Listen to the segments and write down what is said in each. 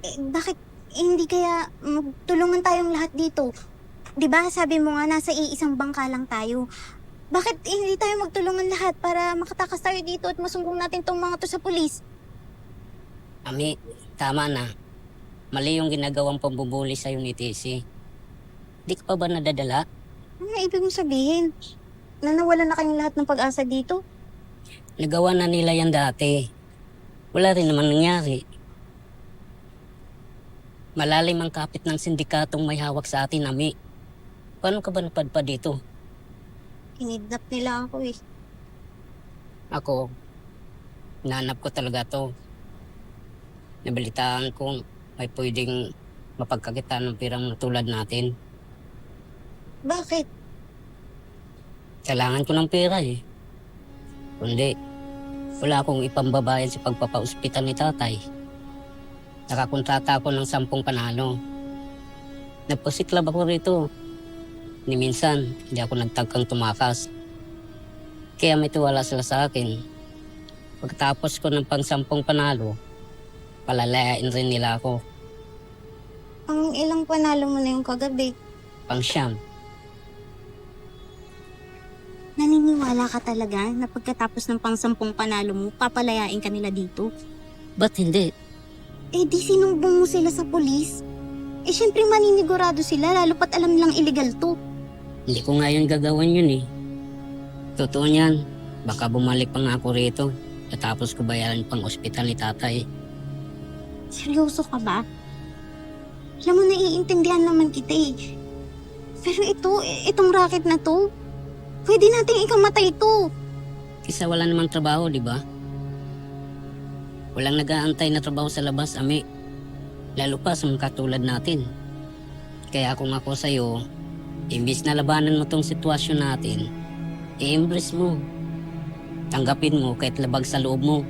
Bakit hindi kaya magtulungan tayong lahat dito? 'Di ba sabi mo nga nasa iisang bangka lang tayo. Bakit hindi tayo magtulungan lahat para makatakas tayo dito at masumbong natin tong mga 'to sa pulis? Ami, tama na. Mali yung ginagawang pambubuli sa'yo ni TC. Di ka pa ba nadadala? Ano nga ibig mong sabihin? Na nawalan na kayong lahat ng pag-asa dito? Nagawa na nila yan dati. Wala rin naman nangyari. Malalim ang kapit ng sindikatong may hawak sa atin, Ami. Paano ka ba napadpad dito? Kinidnap nila ako eh. Ako, nanap ko talaga to. Nabalitaan kong may pwedeng mapagkakitaan ng pirang tulad natin. Bakit? Kailangan ko ng pera eh. Kundi, wala akong ipambabayan sa pagpapa-ospital ni tatay. Nakakontrata ako ng 10 panalo. Nagpasiklab ako rito. Ni minsan, hindi ako nagtagkang tumakas. Kaya may tiwala sila sa akin. Pagkatapos ko ng pang 10 panalo, palalayain rin nila ako. Ang ilang panalo mo na yung kagabi. Pang 9. Naniniwala ka talaga na pagkatapos ng pang-10 panalo mo, papalayain ka nila dito? Ba't hindi? Eh di sinumbong mo sila sa pulis. Eh syempre maninigurado sila lalo pat alam nilang illegal to. Hindi ko nga yun gagawin yun eh. Totoo niyan, baka bumalik pa nga ako rito. Katapos ko bayaran pang ospital ni tatay. Seryoso ka ba? Alam mo, naiintindihan naman kita eh. Pero itong racket na to, pwede nating ikamatay ito. Kisa wala namang trabaho, di ba? Walang nag-aantay na trabaho sa labas, Ami. Lalo pa sa mga katulad natin. Kaya kung ako sa'yo, imbis na labanan mo tong sitwasyon natin, i-embrace mo. Tanggapin mo kahit labag sa loob mo.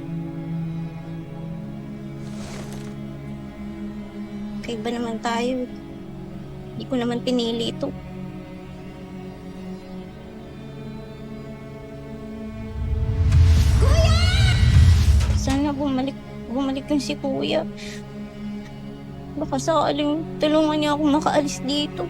Kaiba naman tayo. Hindi ko naman pinili ito. Sana bumalik yung si Kuya. Baka sakaling tulungan niya ako makaalis dito.